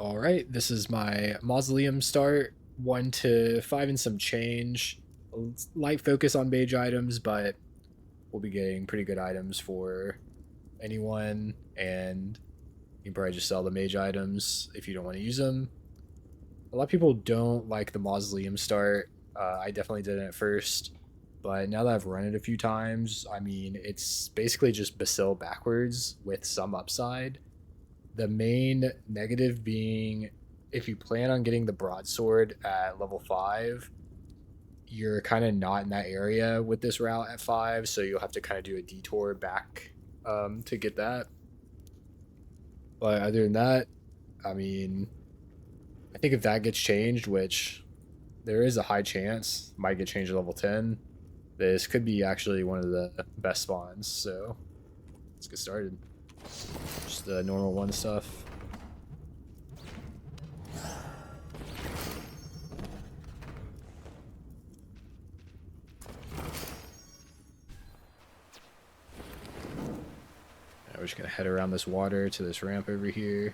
Alright, this is my Mausoleum start. 1 to 5 and some change. Light focus on mage items, but we'll be getting pretty good items for anyone, and you can probably just sell the mage items if you don't want to use them. A lot of people don't like the Mausoleum start. I definitely didn't at first, but now that I've run it a few times, I mean, it's basically just basile backwards with some upside. The main negative being if you plan on getting the broadsword at level 5, you're kind of not in that area with this route at 5, so you'll have to kind of do a detour back to get that. But other than that, I mean, I think if that gets changed, which there is a high chance might get changed to level 10, this could be actually one of the best spawns, so let's get started. Just the normal one stuff. We're just gonna head around this water to this ramp over here.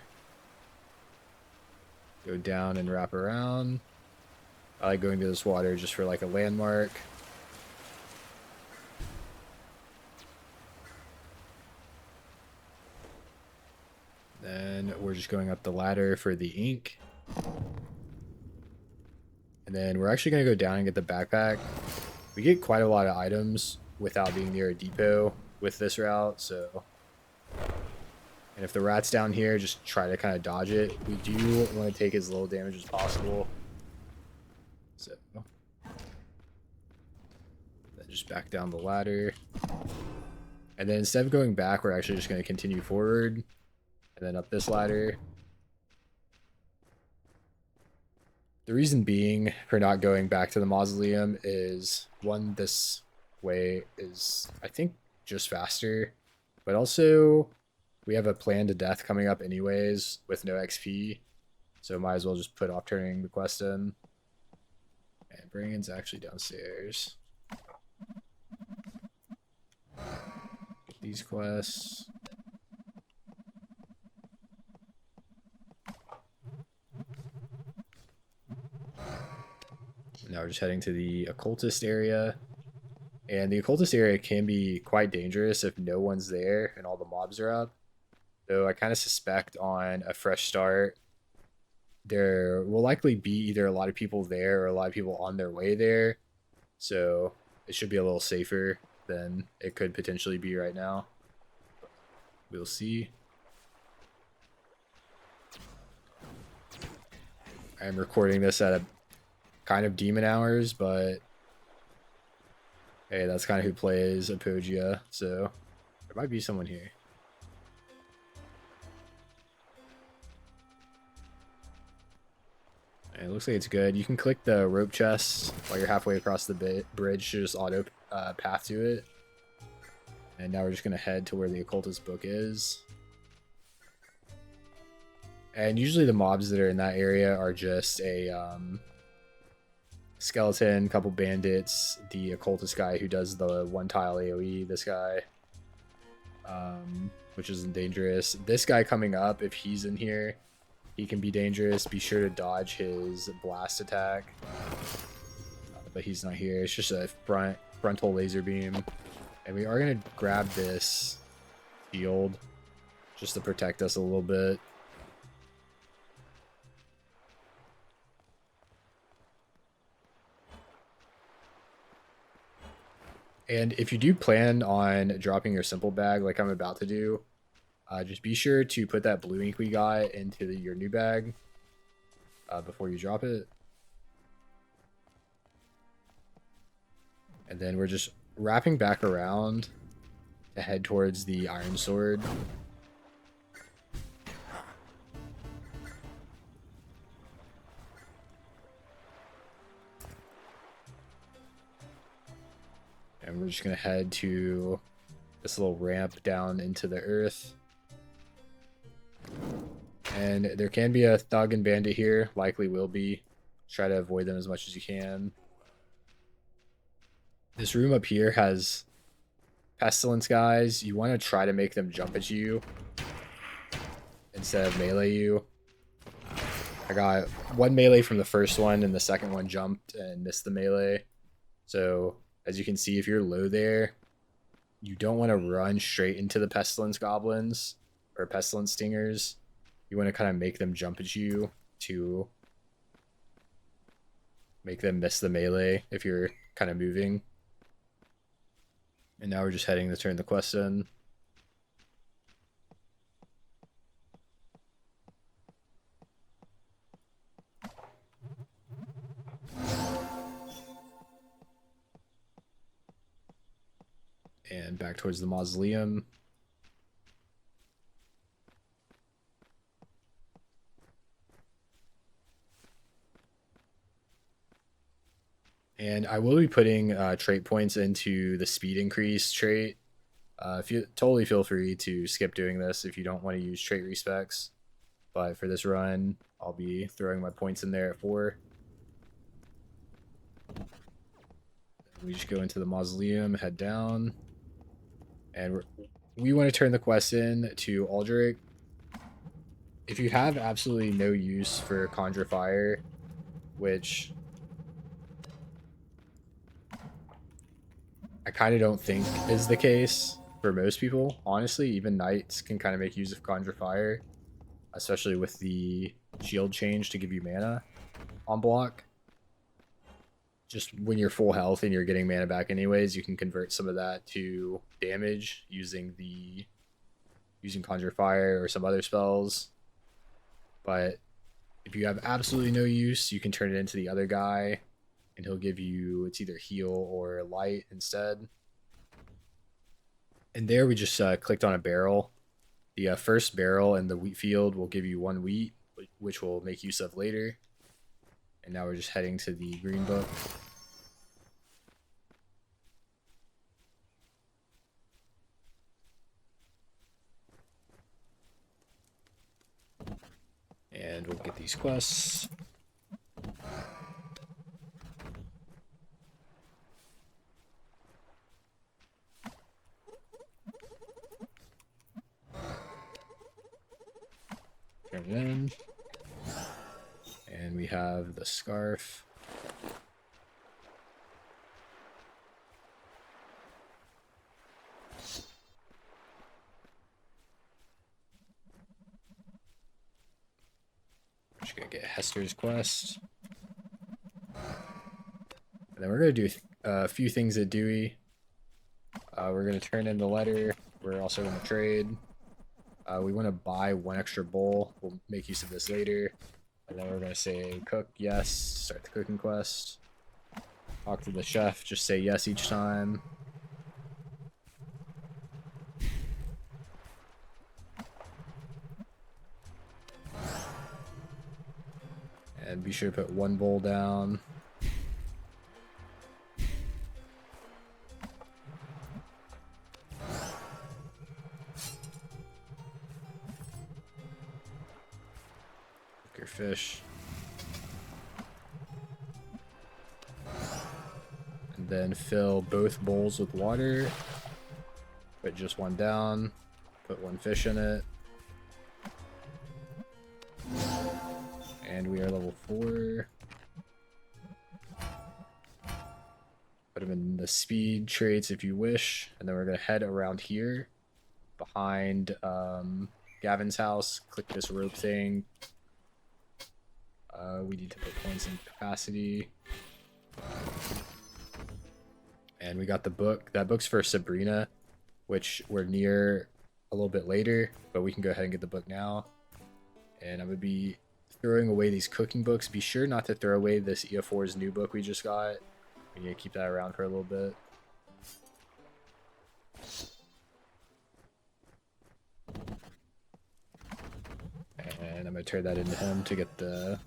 Go down and wrap around. I like going to this water just for like a landmark. Then we're just going up the ladder for the ink. And then we're actually going to go down and get the backpack. We get quite a lot of items without being near a depot with this route, so... And if the rat's down here, just try to kind of dodge it. We do want to take as little damage as possible. So... Then just back down the ladder. And then instead of going back, we're actually just going to continue forward. And then up this ladder. The reason being for not going back to the Mausoleum is, one, this way is, I think, just faster. But also, we have a plan to death coming up anyways with no XP. So might as well just put off turning the quest in. And Brangen's actually downstairs. Get these quests. Now we're just heading to the occultist area. And the occultist area can be quite dangerous if no one's there and all the mobs are up. Though I kind of suspect on a fresh start, there will likely be either a lot of people there or a lot of people on their way there. So it should be a little safer than it could potentially be right now. We'll see. I'm recording this at a kind of demon hours, but hey, that's kind of who plays Apogea, so there might be someone here. And it looks like it's good. You can click the rope chest while you're halfway across the bridge to just auto path to it. And now we're just going to head to where the occultist book is. And usually the mobs that are in that area are just a skeleton, couple bandits, the occultist guy who does the one tile AoE, this guy, which isn't dangerous. This guy coming up, if he's in here, he can be dangerous. Be sure to dodge his blast attack. But he's not here. It's just a frontal laser beam. And we are going to grab this shield just to protect us a little bit. And if you do plan on dropping your simple bag like I'm about to do, just be sure to put that blue ink we got into your new bag before you drop it. And then we're just wrapping back around to head towards the iron sword. And we're just going to head to this little ramp down into the earth. And there can be a thug and bandit here. Likely will be. Try to avoid them as much as you can. This room up here has pestilence guys. You want to try to make them jump at you instead of melee you. I got one melee from the first one, and the second one jumped and missed the melee. So as you can see, if you're low there, you don't want to run straight into the pestilence goblins or pestilence stingers. You want to kind of make them jump at you to make them miss the melee if you're kind of moving. And now we're just heading to turn the quest in. And back towards the Mausoleum. And I will be putting trait points into the speed increase trait. If you totally feel free to skip doing this if you don't want to use trait respecs. But for this run, I'll be throwing my points in there at 4. We just go into the Mausoleum, head down, and we want to turn the quest in to Aldrich. If you have absolutely no use for Conjure Fire, which I kind of don't think is the case for most people, honestly, even knights can kind of make use of Conjure Fire, especially with the shield change to give you mana on block. Just when you're full health and you're getting mana back anyways, you can convert some of that to damage using Conjure Fire or some other spells. But if you have absolutely no use, you can turn it into the other guy and he'll give you, it's either heal or light instead. And there we just clicked on a barrel. The first barrel in the wheat field will give you 1 wheat, which we'll make use of later. And now we're just heading to the green book. And we'll get these quests. Turn it in. And we have the scarf. We're just gonna get Hester's quest. And then we're gonna do a few things at Dewey. We're gonna turn in the letter. We're also gonna trade. We want to buy 1 extra bowl. We'll make use of this later. And then we're going to say cook, yes, start the cooking quest. Talk to the chef, just say yes each time. And be sure to put 1 bowl down. Cook your fish. And then fill both bowls with water. Put just 1 down. Put 1 fish in it. And we are level 4. Put them in the speed traits if you wish. And then we're going to head around here behind Gavin's house. Click this rope thing. We need to put points in capacity. And we got the book. That book's for Sabrina, which we're near a little bit later, but we can go ahead and get the book now. And I'm going to be throwing away these cooking books. Be sure not to throw away this EF4's new book we just got. We need to keep that around for a little bit. And I'm going to turn that into him to get the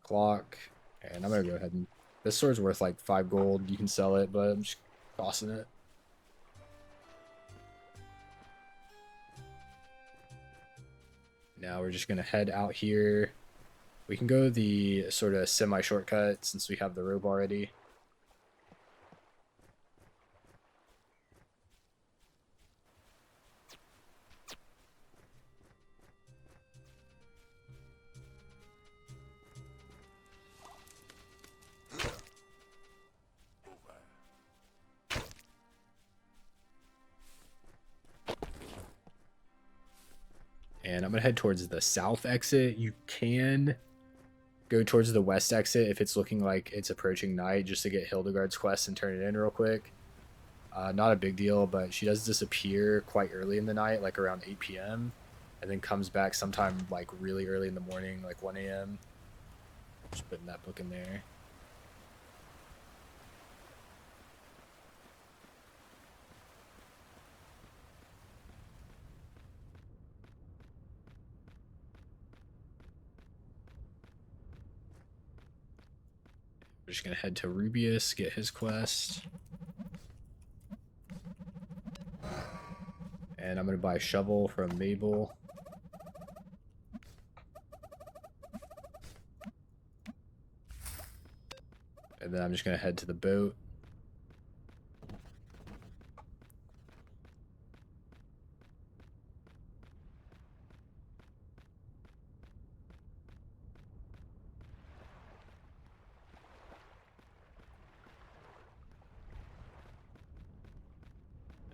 clock. And I'm going to go ahead and... This sword's worth like 5 gold. You can sell it, but I'm just tossing it. Now we're just going to head out here. We can go the sort of semi-shortcut since we have the rope already. And I'm gonna head towards the south exit. You can go towards the west exit if it's looking like it's approaching night, just to get Hildegard's quest and turn it in real quick. Not a big deal, but she does disappear quite early in the night, like around 8 p.m. and then comes back sometime like really early in the morning, like 1 a.m. Just putting that book in there. We're just gonna head to Rubius, get his quest. And I'm gonna buy a shovel from Mabel. And then I'm just gonna head to the boat.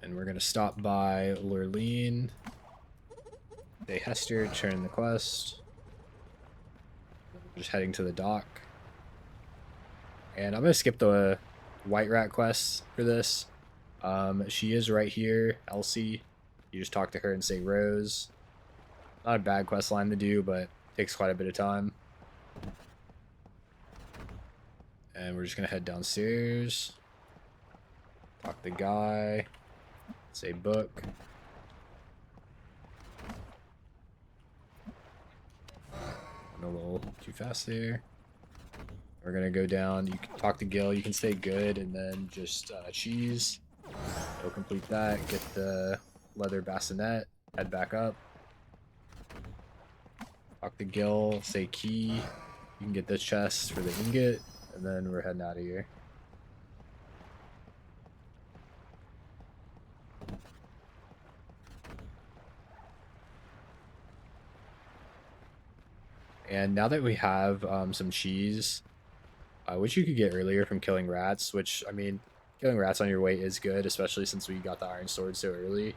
And we're gonna stop by Lurleen. Say Hester, turn in the quest. We're just heading to the dock. And I'm gonna skip the White Rat quest for this. She is right here, Elsie. You just talk to her and say Rose. Not a bad quest line to do, but takes quite a bit of time. And we're just gonna head downstairs. Talk to the guy. Say book. Went a little too fast there. We're gonna go down. You can talk to Gil. You can say good and then just cheese. Go complete that. Get the leather bassinet. Head back up. Talk to Gil. Say key. You can get this chest for the ingot. And then we're heading out of here. And now that we have some cheese, which you could get earlier from killing rats, which, I mean, killing rats on your way is good, especially since we got the iron sword so early.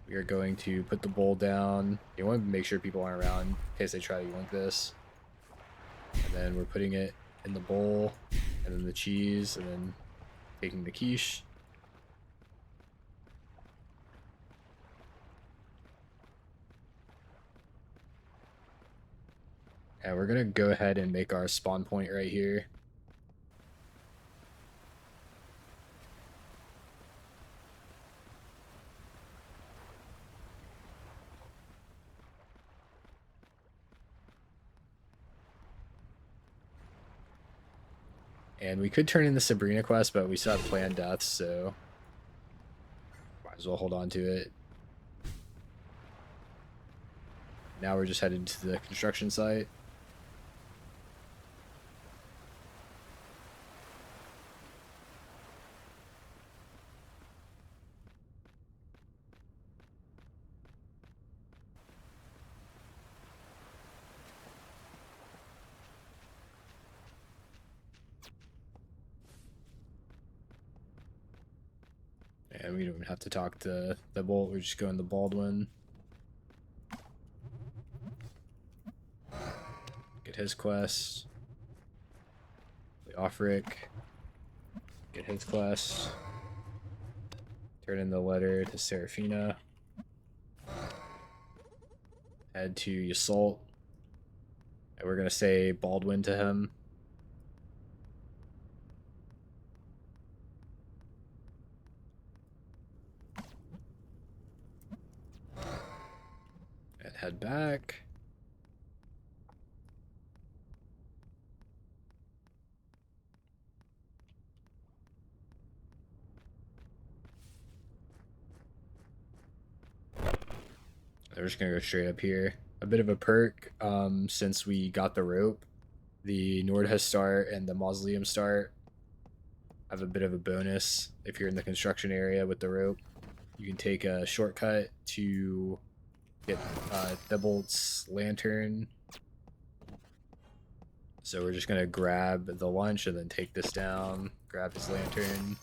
We are going to put the bowl down. You want to make sure people aren't around in case they try to yoink this. And then we're putting it in the bowl, and then the cheese, and then taking the quiche. And we're gonna go ahead and make our spawn point right here. And we could turn in the Sabrina quest, but we still have planned deaths, so might as well hold on to it. Now we're just headed to the construction site. And we don't have to talk to the bolt, we're just going the Baldwin. Get his quest. The Offric. Get his quest. Turn in the letter to Seraphina. Head to Yassault. And we're gonna say Baldwin to him. And head back. We're just gonna go straight up here. A bit of a perk, since we got the rope. The Nordha start and the Mausoleum start have a bit of a bonus if you're in the construction area with the rope. You can take a shortcut to get Thibault's lantern. So we're just gonna grab the lunch and then take this down, grab his lantern,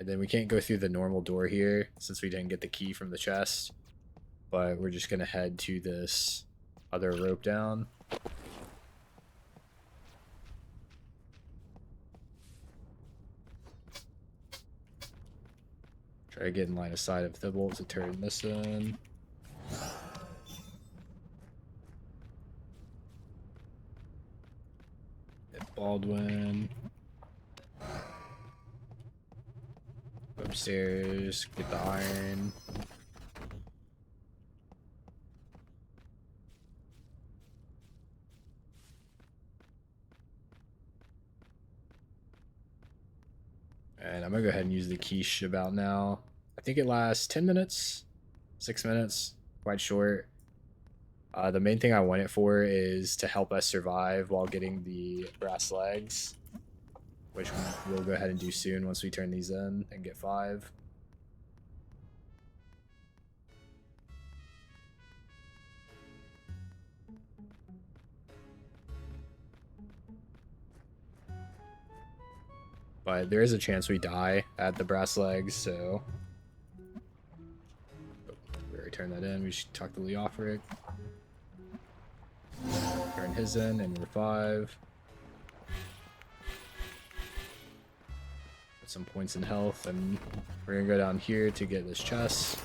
And then we can't go through the normal door here since we didn't get the key from the chest. But we're just going to head to this other rope down. Try to get in line of sight of Thibault to turn this in. Hit Baldwin. Go upstairs, get the iron. And I'm gonna go ahead and use the quiche about now. I think it lasts 10 minutes, 6 minutes, quite short. The main thing I want it for is to help us survive while getting the brass legs, which we'll go ahead and do soon once we turn these in and get 5. But there is a chance we die at the brass legs, so we already turned that in. We should talk to Leofric. Turn his in, and we're 5. Put some points in health, and we're gonna go down here to get this chest,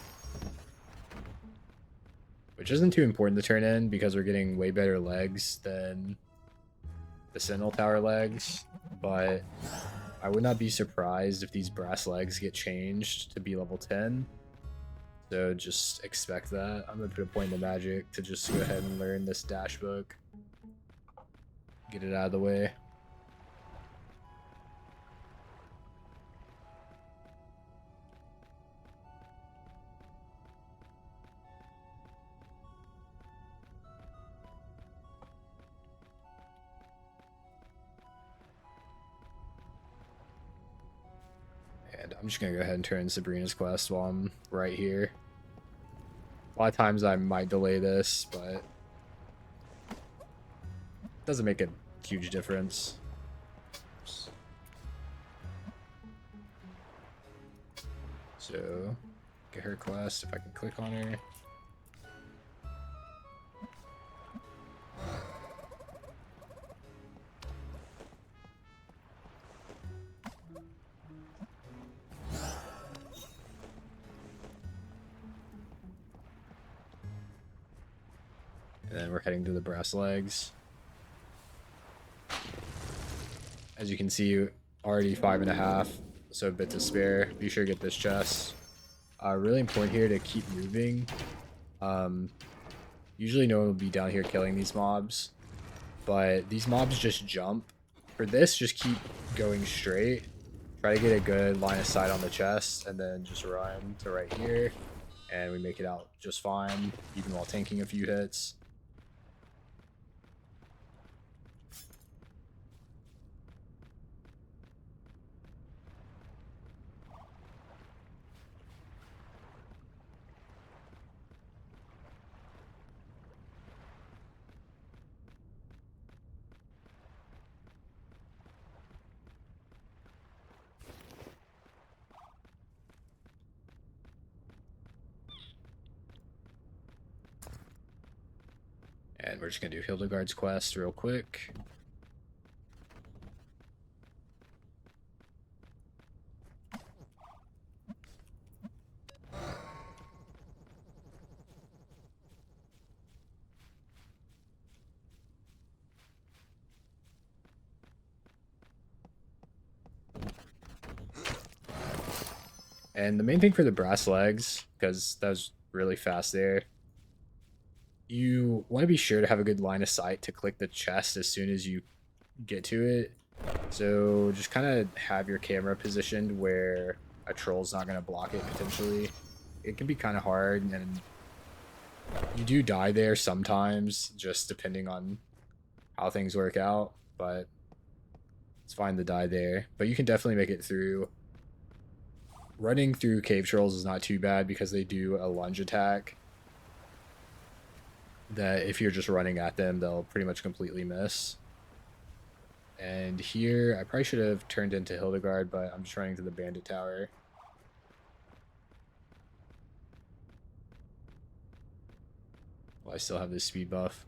which isn't too important to turn in because we're getting way better legs than the Sentinel Tower legs, but I would not be surprised if these brass legs get changed to be level 10. So just expect that. I'm going to put a point in the magic to just go ahead and learn this dash book. Get it out of the way. And I'm just going to go ahead and turn Sabrina's quest while I'm right here. A lot of times I might delay this, but it doesn't make a huge difference. So, get her quest if I can click on her. And then we're heading to the brass legs. As you can see, already 5.5, so a bit to spare. Be sure to get this chest. Really important here to keep moving. Usually no one will be down here killing these mobs, but these mobs just jump. For this, just keep going straight. Try to get a good line of sight on the chest, and then just run to right here. And we make it out just fine, even while tanking a few hits. And we're just going to do Hildegard's quest real quick. And the main thing for the brass legs, because that was really fast there, you want to be sure to have a good line of sight to click the chest as soon as you get to it. So just kind of have your camera positioned where a troll's not going to block it potentially. It can be kind of hard, and you do die there sometimes, just depending on how things work out, but it's fine to die there. But you can definitely make it through. Running through cave trolls is not too bad because they do a lunge attack that if you're just running at them, they'll pretty much completely miss. And here, I probably should have turned into Hildegard, but I'm just running to the bandit tower. Well, I still have this speed buff.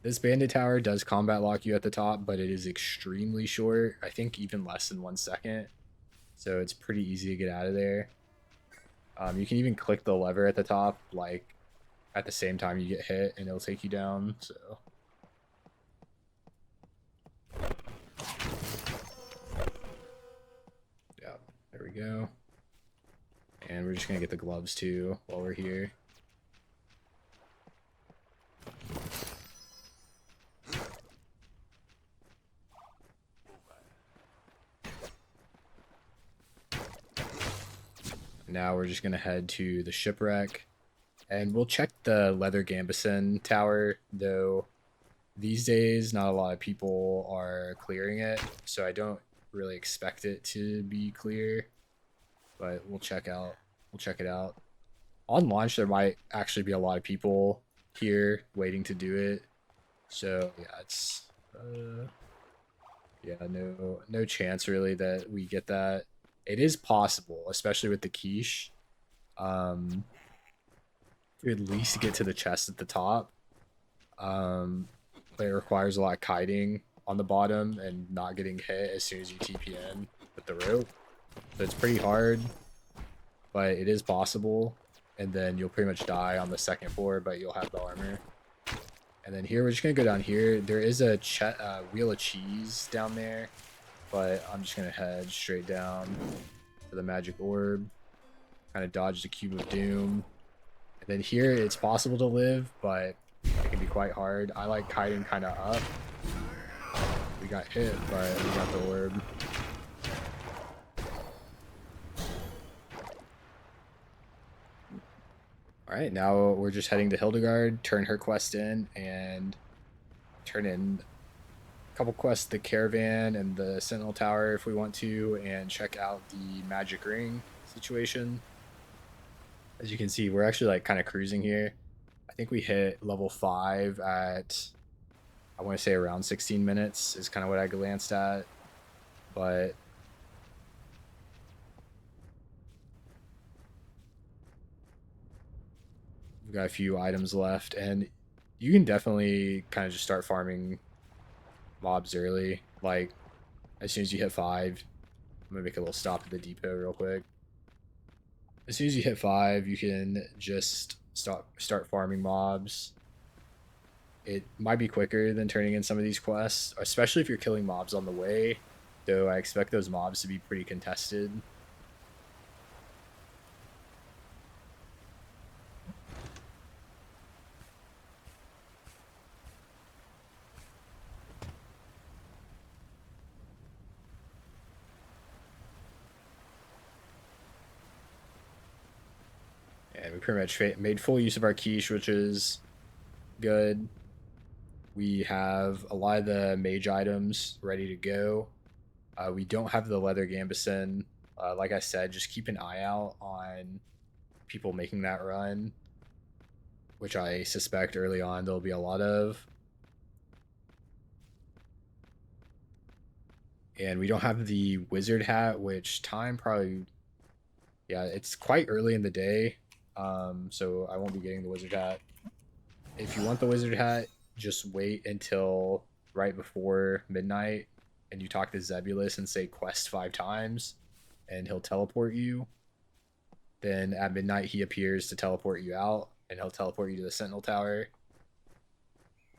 This bandit tower does combat lock you at the top, but it is extremely short. I think even less than 1 second. So it's pretty easy to get out of there. You can even click the lever at the top, like at the same time you get hit, and it'll take you down. So yeah, there we go. And we're just gonna get the gloves too while we're here. Now we're just gonna head to the shipwreck, and we'll check the leather gambeson tower, though these days not a lot of people are clearing it, so I don't really expect it to be clear, but we'll check it out. On launch there might actually be a lot of people here waiting to do it, so yeah, it's yeah, no chance really that we get that. It is possible, especially with the quiche, to at least get to the chest at the top. But it requires a lot of kiting on the bottom and not getting hit as soon as you TP in with the rope. So it's pretty hard, but it is possible. And then you'll pretty much die on the second floor, but you'll have the armor. And then here, we're just going to go down here. There is a wheel of cheese down there, but I'm just going to head straight down for the magic orb. Kind of dodge the cube of doom. And then here, it's possible to live, but it can be quite hard. I like kiting kind of up. We got hit, but we got the orb. Alright, now we're just heading to Hildegard, turn her quest in, and turn in a couple quests, the caravan and the sentinel tower if we want to, and check out the magic ring situation. As you can see, we're actually like kind of cruising here. I think we hit level 5 at, I want to say around 16 minutes is kind of what I glanced at, but we've got a few items left, and you can definitely kind of just start farming mobs early. Like, as soon as you hit 5, I'm gonna make a little stop at the depot real quick. As soon as you hit 5, you can just start farming mobs. It might be quicker than turning in some of these quests, especially if you're killing mobs on the way, though I expect those mobs to be pretty contested. And we pretty much made full use of our quiche, which is good. We have a lot of the mage items ready to go. We don't have the leather gambeson. Like I said, just keep an eye out on people making that run, which I suspect early on there'll be a lot of. And we don't have the wizard hat, which time probably, yeah, it's quite early in the day, so I won't be getting the wizard hat. If you want the wizard hat, just wait until right before midnight and you talk to Zebulus and say quest 5 times and he'll teleport you. Then at midnight he appears to teleport you out and he'll teleport you to the sentinel tower.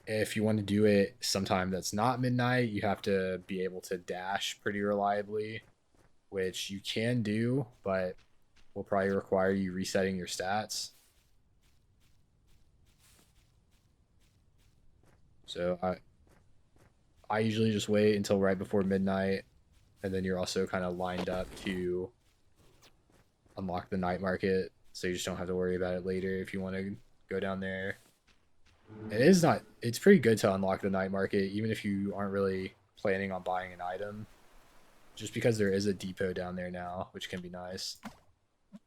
If you want to do it sometime that's not midnight, you have to be able to dash pretty reliably, which you can do, but will probably require you resetting your stats. So I usually just wait until right before midnight, and then you're also kind of lined up to unlock the night market, so you just don't have to worry about it later if you want to go down there. It's pretty good to unlock the night market, even if you aren't really planning on buying an item, just because there is a depot down there now, which can be nice.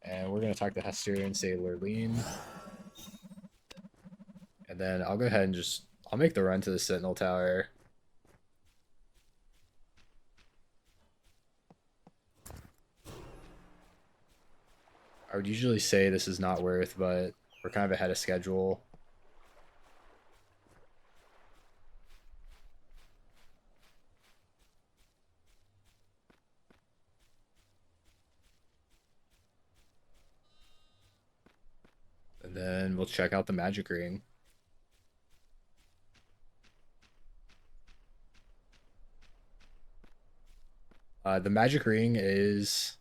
And we're going to talk to Hester and say Lurleen. And then I'll go ahead and I'll make the run to the Sentinel Tower. I would usually say this is not worth, but we're kind of ahead of schedule. And then we'll check out the magic ring. The magic ring is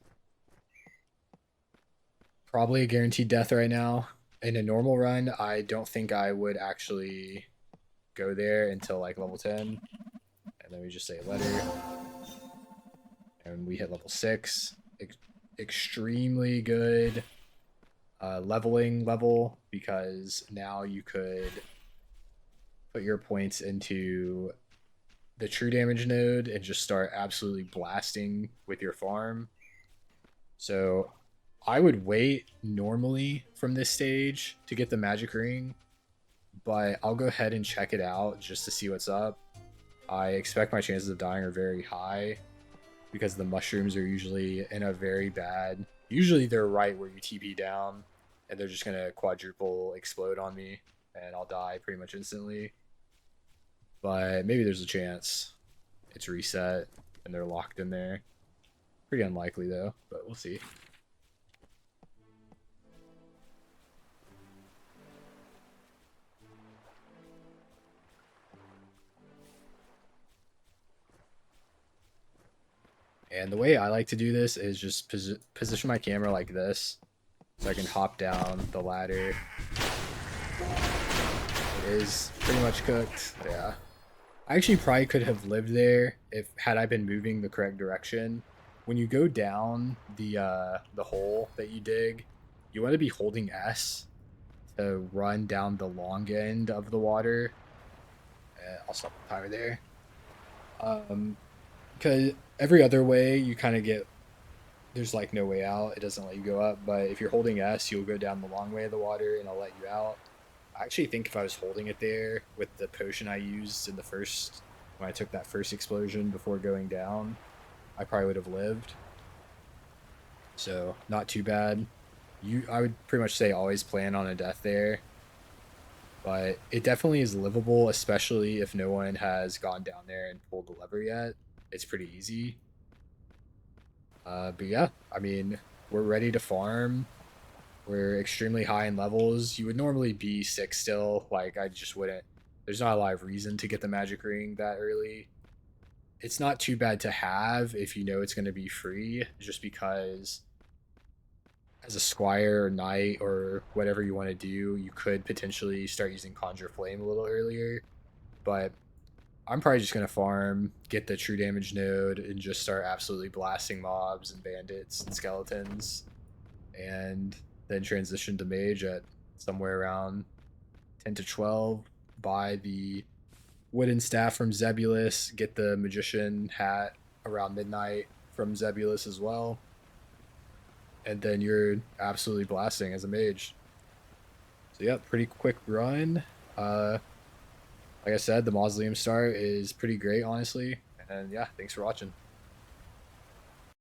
probably a guaranteed death right now. In a normal run, I don't think I would actually go there until like level 10. And then we just say letter. And we hit level 6. Extremely good leveling level, because now you could put your points into the true damage node and just start absolutely blasting with your farm. So I would wait normally from this stage to get the magic ring, but I'll go ahead and check it out just to see what's up. I expect my chances of dying are very high because the mushrooms are usually in a very bad, usually they're right where you TP down, and they're just gonna quadruple explode on me and I'll die pretty much instantly. But maybe there's a chance it's reset and they're locked in there. Pretty unlikely though, but we'll see. And the way I like to do this is just position my camera like this so I can hop down the ladder. It is pretty much cooked. Yeah. I actually probably could have lived there if had I been moving the correct direction. When you go down the hole that you dig, you want to be holding S to run down the long end of the water. I'll stop the timer there. Because every other way you kind of get, there's like no way out. It doesn't let you go up. But if you're holding S, you'll go down the long way of the water and I'll let you out. I actually think if I was holding it there with the potion I used in the first, when I took that first explosion before going down, I probably would have lived. So not too bad. I would pretty much say always plan on a death there. But it definitely is livable, especially if no one has gone down there and pulled the lever yet. It's pretty easy. But yeah, I mean, we're ready to farm. We're extremely high in levels. You would normally be 6 still. Like, I just wouldn't. There's not a lot of reason to get the magic ring that early. It's not too bad to have if you know it's going to be free, just because as a squire or knight or whatever you want to do, you could potentially start using Conjure Flame a little earlier. But I'm probably just going to farm, get the true damage node, and just start absolutely blasting mobs and bandits and skeletons. And then transition to mage at somewhere around 10 to 12. Buy the wooden staff from Zebulus, get the magician hat around midnight from Zebulus as well. And then you're absolutely blasting as a mage. So yeah, pretty quick run. Like I said, the Mausoleum start is pretty great, honestly. And yeah, thanks for watching.